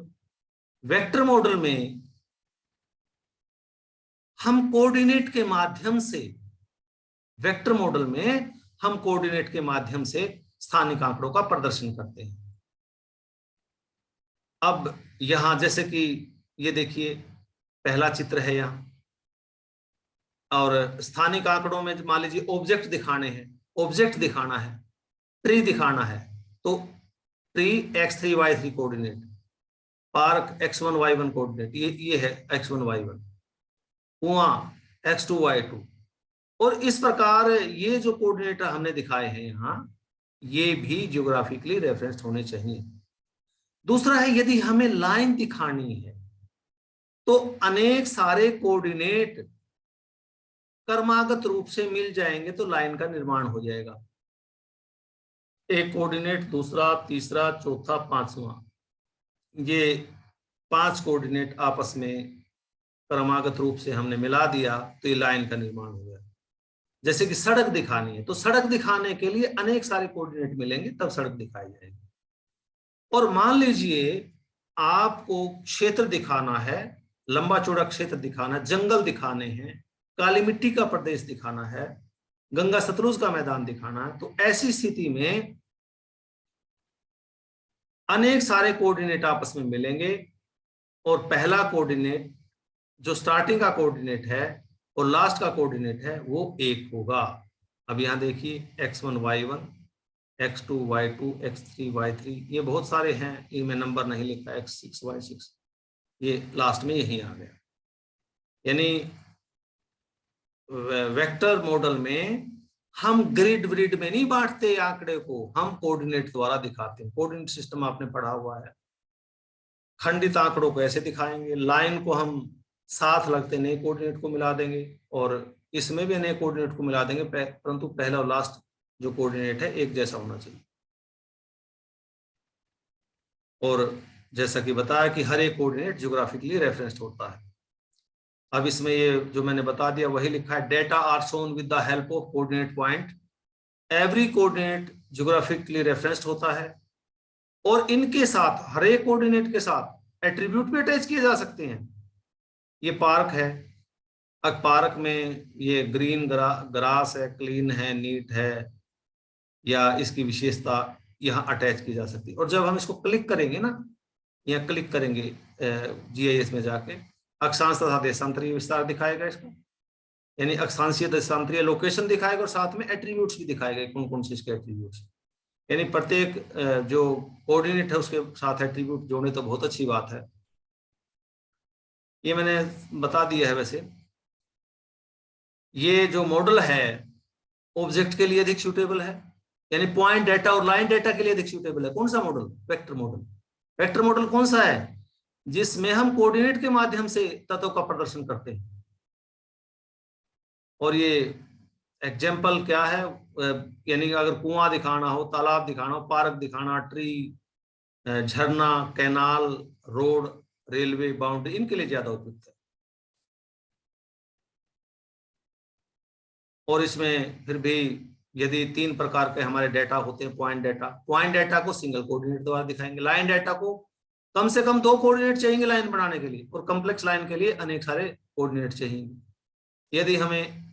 वेक्टर मॉडल में हम कोऑर्डिनेट के माध्यम से, वेक्टर मॉडल में हम कोऑर्डिनेट के माध्यम से स्थानिक आंकड़ों का प्रदर्शन करते हैं। अब यहां जैसे कि ये देखिए, पहला चित्र है यहाँ, और स्थानिक आंकड़ों में मान लीजिए ऑब्जेक्ट दिखाने हैं, ऑब्जेक्ट दिखाना है, ट्री दिखाना है, तो tree x3 y3 coordinate, park x1 y1 coordinate, ये है x1 y1, कुआं x2 y2, और इस प्रकार ये जो कोऑर्डिनेट हमने दिखाए हैं यहाँ, ये भी ज्योग्राफिकली रेफरेंस्ड होने चाहिए। दूसरा है, यदि हमें लाइन दिखानी है तो अनेक सारे कोऑर्डिनेट क्रमागत रूप से मिल जाएंगे, तो लाइन का निर्माण हो जाएगा। एक कोऑर्डिनेट, दूसरा, तीसरा, चौथा, पांचवा, ये 5 कोऑर्डिनेट आपस में क्रमागत रूप से हमने मिला दिया, तो ये लाइन का निर्माण हो गया। जैसे कि सड़क दिखानी है, तो सड़क दिखाने के लिए अनेक सारे कोऑर्डिनेट मिलेंगे, तब सड़क दिखाई जाएगी। और मान लीजिए आपको क्षेत्र दिखाना है, लंबा चौड़ा क्षेत्र दिखाना है, जंगल दिखाने हैं, काली मिट्टी का प्रदेश दिखाना है, गंगा सतलुज का मैदान दिखाना है, तो ऐसी स्थिति में अनेक सारे कोऑर्डिनेट आपस में मिलेंगे और पहला कोऑर्डिनेट जो स्टार्टिंग का कोऑर्डिनेट है और लास्ट का कोऑर्डिनेट है वो 1 होगा। अब यहां देखिए x1 y1, x2 y2, x3 y3, ये बहुत सारे हैं, इनमें नंबर नहीं लिखा, x6 y6, ये लास्ट में यही आ गया। यानी वेक्टर मॉडल में हम ग्रिड व्रिड में नहीं बांटते आंकड़े को, हम कोऑर्डिनेट द्वारा दिखाते हैं। कोऑर्डिनेट सिस्टम आपने पढ़ा हुआ है। खंडित आंकड़ों को ऐसे दिखाएंगे, लाइन को हम साथ लगते नए कोऑर्डिनेट को मिला देंगे और इसमें भी नए कोऑर्डिनेट को मिला देंगे, परंतु पहला और लास्ट जो कोऑर्डिनेट है एक जैसा होना चाहिए। और जैसा कि बताया कि हर एक कोऑर्डिनेट ज्योग्राफिकली रेफरेंस्ड होता है। अब इसमें ये जो मैंने बता दिया वही लिखा है, data are shown with the help of coordinate point. Every coordinate geographically referenced होता है और इनके साथ, हर एक कोऑर्डिनेट के साथ एट्रीब्यूट भी अटैच किए जा सकते हैं। ये पार्क है, अब पार्क में ये ग्रीन ग्रास है, क्लीन है, नीट है, या इसकी विशेषता यहाँ अटैच की जा सकती है। और जब हम इसको क्लिक करेंगे ना, यहाँ क्लिक करेंगे जीआईएस में जाके, अक्षांश तथा देशांतरीय विस्तार दिखाएगा इसको, यानी अक्षांशीय देशांतरीय लोकेशन दिखाएगा और साथ में एट्रीब्यूट्स भी दिखाएगा, कौन कौन से इसके एट्रीब्यूट्स। यानी प्रत्येक जो कोऑर्डिनेट है उसके साथ एट्रीब्यूट जोड़े तो बहुत अच्छी बात है। ये मैंने बता दिया है। वैसे ये जो मॉडल है ऑब्जेक्ट के लिए अधिक सूटेबल है, यानी पॉइंट डाटा और लाइन डाटा के लिए अधिक सूटेबल है। कौन सा model? Vector model. Vector model कौन सा है? जिसमें हम कोऑर्डिनेट के माध्यम से तत्वों का प्रदर्शन करते हैं। और ये एग्जाम्पल क्या है, यानी अगर कुआं दिखाना हो, तालाब दिखाना हो, पार्क दिखाना, ट्री, झरना, कैनाल, रोड, रेलवे, बाउंड्री, इनके लिए ज्यादा उपयुक्त है। और इसमें फिर भी यदि 3 प्रकार के हमारे डेटा होते हैं, पॉइंट डाटा को सिंगल कोऑर्डिनेट द्वारा दिखाएंगे, लाइन डाटा को कम से कम 2 कोऑर्डिनेट चाहिए लाइन बनाने के लिए, और कॉम्प्लेक्स लाइन के लिए अनेक सारे कोऑर्डिनेट चाहिए। यदि हमें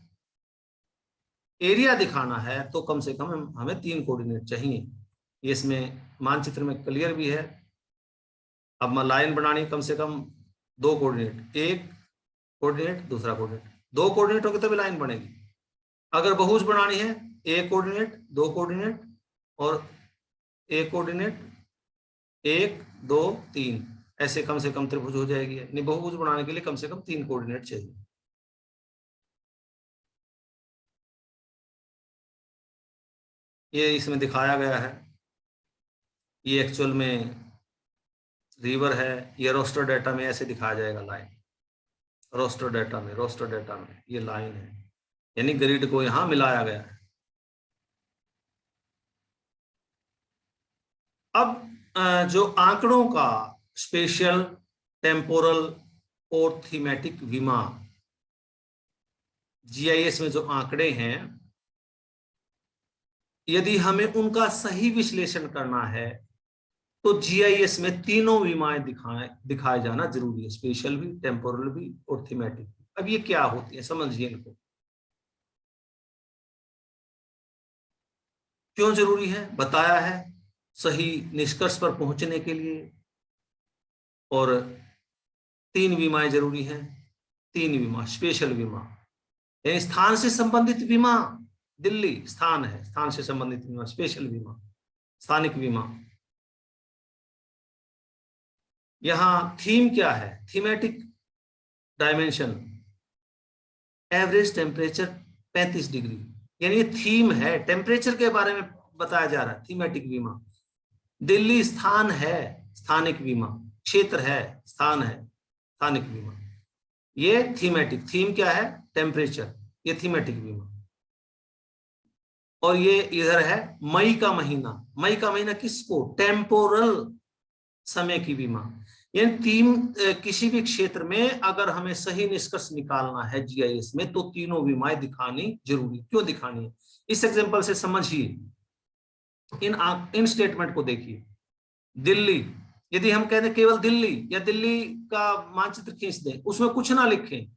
एरिया दिखाना है तो कम से कम हमें 3 कोऑर्डिनेट चाहिए। इसमें मानचित्र में क्लियर भी है। अब लाइन बनानी कम से कम 2 कोऑर्डिनेट, एक कोऑर्डिनेट, दूसरा कोऑर्डिनेट, 2 कोऑर्डिनेट होगी तभी लाइन बनेगी। अगर बहुभुज बनानी है 1 कोऑर्डिनेट, 2 कोऑर्डिनेट और 1 कोऑर्डिनेट, 1 2 3, ऐसे कम से कम त्रिभुज हो जाएगी। यानी बहुभुज बनाने के लिए कम से कम 3 कोऑर्डिनेट चाहिए। ये इसमें दिखाया गया है। ये एक्चुअल में रिवर है, ये रोस्टर डाटा में ऐसे दिखाया जाएगा लाइन। रोस्टर डाटा में ये लाइन है, यानी ग्रिड को यहां मिलाया गया है। अब जो आंकड़ों का स्पेशियल, टेम्पोरल और थीमेटिक विमा, जीआईएस में जो आंकड़े हैं, यदि हमें उनका सही विश्लेषण करना है तो जीआईएस में तीनों विमाएं दिखाए जाना जरूरी है, स्पेशल भी, टेम्पोरल भी और थीमेटिक भी। अब ये क्या होती है समझिए इनको, क्यों जरूरी है बताया है, सही निष्कर्ष पर पहुंचने के लिए। और 3 विमाएं जरूरी हैं, 3 विमा, स्पेशल विमा, यानी स्थान से संबंधित विमा, दिल्ली स्थान है, स्थान से संबंधित विमा, स्पेशल विमा, स्थानिक विमा। यहां थीम क्या है? Thematic dimension, average temperature 35 degree, यानी थीम है, टेम्परेचर के बारे में बताया जा रहा है, थीमेटिक बीमा। दिल्ली स्थान है, स्थानिक बीमा, क्षेत्र है, स्थान है, स्थानिक बीमा। ये थीमेटिक, थीम क्या है? टेम्परेचर, ये थीमेटिक बीमा। और ये इधर है मई का महीना, मई का महीना किसको? टेम्पोरल समय की बीमा। यानी किसी भी क्षेत्र में अगर हमें सही निष्कर्ष निकालना है जीआईएस में तो तीनों बीमाएं दिखानी जरूरी। क्यों दिखानी है? इस एग्जांपल से समझिए, इन स्टेटमेंट को देखिए। दिल्ली, यदि हम कहते केवल दिल्ली या दिल्ली का मानचित्र खींच दें, उसमें कुछ ना लिखें,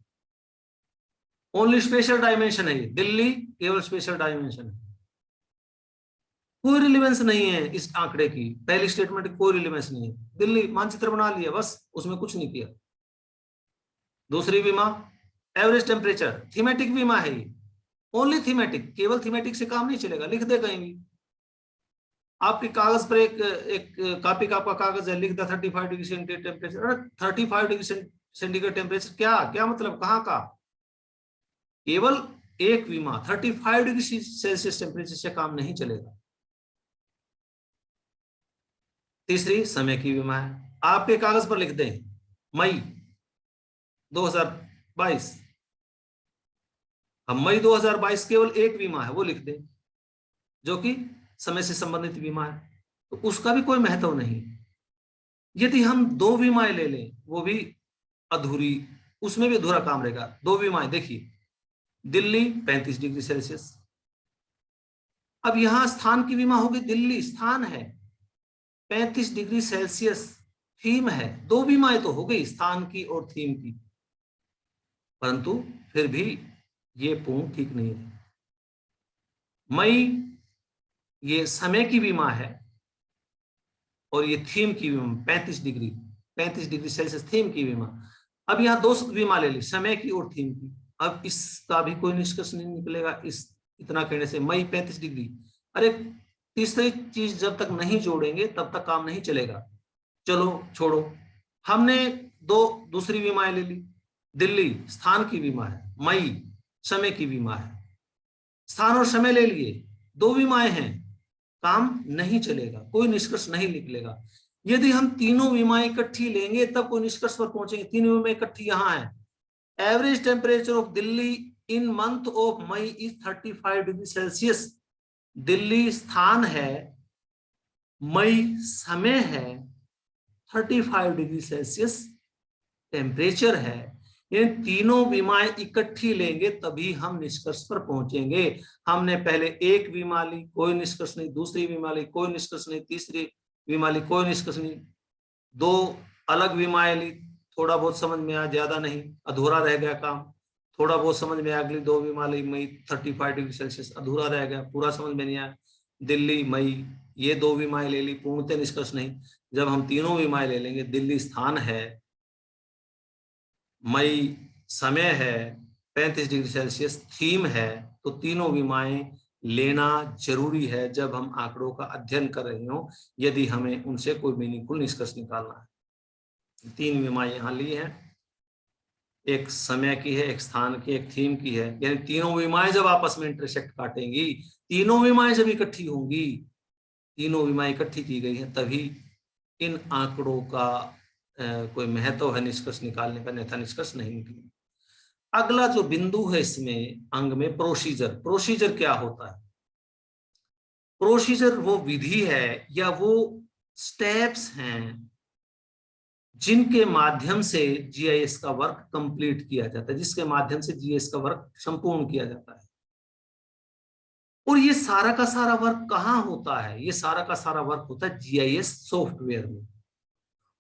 ओनली स्पेशल डायमेंशन है ये, दिल्ली केवल स्पेशल डायमेंशन है, कोई रिलेवेंस नहीं है इस आंकड़े की, पहली स्टेटमेंट की कोई रिलेवेंस नहीं है, दिल्ली मानचित्र बना लिया बस, उसमें कुछ नहीं किया। दूसरी बीमा एवरेज टेम्परेचर, थीमेटिक बीमा है ये, ओनली थीमेटिक, केवल थीमेटिक से काम नहीं चलेगा, लिख दे कहीं भी। आपके कागज पर एक कॉपी का आपका कागज है, लिख दा 35 डिग्री सेंटीग्रेड टेम्परेचर, अरे 35 डिग्री सेंटीग्रेड टेम्परेचर क्या क्या मतलब, कहाँ का? केवल एक बीमा 35 डिग्री सेल्सियस टेम्परेचर से काम नहीं चलेगा। तीसरी समय की बीमा है, आपके कागज पर लिख दें मई 2022, हम मई 2022 केवल एक बीमा है वो लिख दें, जो कि समय से संबंधित बीमा है, तो उसका भी कोई महत्व नहीं। यदि हम दो बीमाएं ले लें, वो भी अधूरी, उसमें भी अधूरा काम रहेगा। दो बीमाएं देखिए, दिल्ली 35 डिग्री सेल्सियस, अब यहां स्थान की बीमा होगी, दिल्ली स्थान है, 35 डिग्री सेल्सियस थीम है, दो बीमाएं तो हो गई, स्थान की और थीम की, परंतु फिर भी ये पूर्ण ठीक नहीं है। मई ये समय की बीमा है और ये थीम की बीमा, 35 डिग्री सेल्सियस थीम की बीमा। अब यहाँ दो बीमा ले ली, समय की और थीम की, अब इसका भी कोई निष्कर्ष नहीं निकलेगा इस इतना कहने से, मई 35 डिग्री, अरे तीसरी चीज जब तक नहीं जोड़ेंगे तब तक काम नहीं चलेगा। चलो छोड़ो, हमने दूसरी बीमाएं ले ली, दिल्ली स्थान की बीमा है, मई समय की बीमा है, स्थान और समय ले लिए, दो बीमाएं हैं, काम नहीं चलेगा, कोई निष्कर्ष नहीं निकलेगा। यदि हम तीनों बीमाएं इकट्ठी लेंगे तब कोई निष्कर्ष पर पहुंचेंगे। तीनों बीमाएं इकट्ठी यहां है, average temperature of Delhi in month of May is 35 degree Celsius, Delhi स्थान है, मई समय है, 35 डिग्री सेल्सियस टेम्परेचर है। इन तीनों बीमाएं इकट्ठी लेंगे तभी हम निष्कर्ष पर पहुंचेंगे। हमने पहले एक बीमा ली, कोई निष्कर्ष नहीं, दूसरी बीमा ली, कोई निष्कर्ष नहीं, तीसरी बीमा ली, कोई निष्कर्ष नहीं, दो अलग बीमाएं ली, थोड़ा बहुत समझ में आया, ज्यादा नहीं, अधूरा रह गया काम, थोड़ा बहुत समझ में आया, अगली दो बीमा ली, मई 35 डिग्री सेल्सियस, अधूरा रह गया, पूरा समझ में नहीं आया, दिल्ली मई, ये दो बीमाएं ले ली, पूर्णतः निष्कर्ष नहीं। जब हम तीनों बीमाएं ले लेंगे, दिल्ली स्थान है, मई समय है, 35 डिग्री सेल्सियस थीम है, तो तीनों बीमाएं लेना जरूरी है जब हम आंकड़ों का अध्ययन कर रहे हो, यदि हमें उनसे कोई मीनिंगफुल निष्कर्ष निकालना है। तीन बीमाएं यहां ली हैं, एक समय की है, एक स्थान की, एक थीम की है, यानी तीनों बीमाएं जब आपस में इंटरसेक्ट काटेंगी, तीनों बीमाएं जब इकट्ठी होंगी, तीनों बीमाएं इकट्ठी की गई हैं, तभी इन आंकड़ों का कोई महत्व है निष्कर्ष निकालने का, अन्यथा निष्कर्ष नहीं निकलेगा। अगला जो बिंदु है इसमें अंग में, प्रोसीजर। प्रोसीजर क्या होता है? प्रोसीजर वो विधि है या वो स्टेप्स हैं जिनके माध्यम से जीआईएस का वर्क कंप्लीट किया जाता है, जिसके माध्यम से जीआईएस का वर्क संपूर्ण किया जाता है। और ये सारा का सारा वर्क कहाँ होता है? ये सारा का सारा वर्क होता है जीआईएस सॉफ्टवेयर में।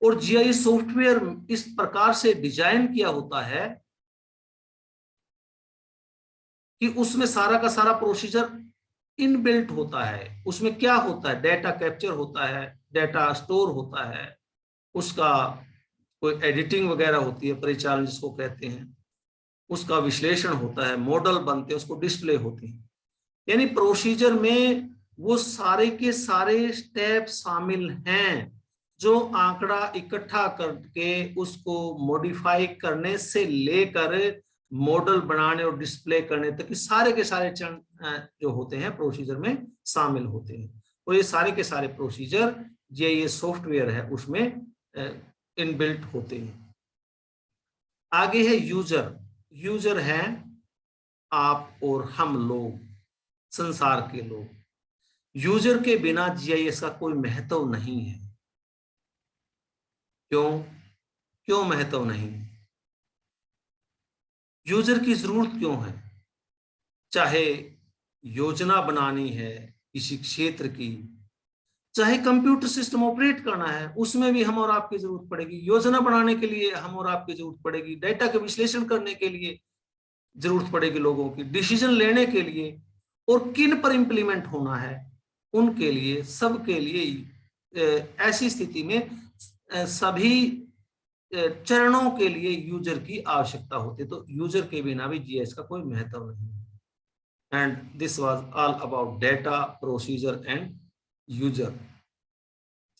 और जीआईएस सॉफ्टवेयर इस प्रकार से डिजाइन किया होता है कि उसमें सारा का सारा प्रोसीजर इनबिल्ट होता है। उसमें क्या होता है? डेटा कैप्चर होता है, डेटा स्टोर होता है, उसका कोई एडिटिंग वगैरह होती है, परिचालन जिसको कहते हैं, उसका विश्लेषण होता है, मॉडल बनते हैं, उसको डिस्प्ले होते हैं। यानी प्रोसीजर में वो सारे के सारे स्टेप शामिल हैं जो आंकड़ा इकट्ठा करके उसको मॉडिफाई करने से लेकर मॉडल बनाने और डिस्प्ले करने तक सारे के सारे चरण जो होते हैं प्रोसीजर में शामिल होते हैं। और ये सारे के सारे प्रोसीजर ये सॉफ्टवेयर है उसमें इनबिल्ट होते हैं। आगे है यूजर। यूजर है आप और हम लोग, संसार के लोग। यूजर के बिना जीआईएस का कोई महत्व नहीं है। क्यों महत्व नहीं? यूजर की जरूरत क्यों है? चाहे योजना बनानी है किसी क्षेत्र की, चाहे कंप्यूटर सिस्टम ऑपरेट करना है उसमें भी हम और आपकी जरूरत पड़ेगी, योजना बनाने के लिए हम और आपकी जरूरत पड़ेगी, डेटा के विश्लेषण करने के लिए जरूरत पड़ेगी लोगों की, डिसीजन लेने के लिए, और किन पर इंप्लीमेंट होना है उनके लिए, सबके लिए ऐसी स्थिति में सभी चरणों के लिए यूजर की आवश्यकता होती है। तो यूजर के बिना भी जीएस का कोई महत्व नहीं है। And this was all about data, procedure and user.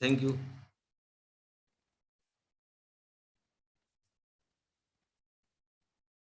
Thank you.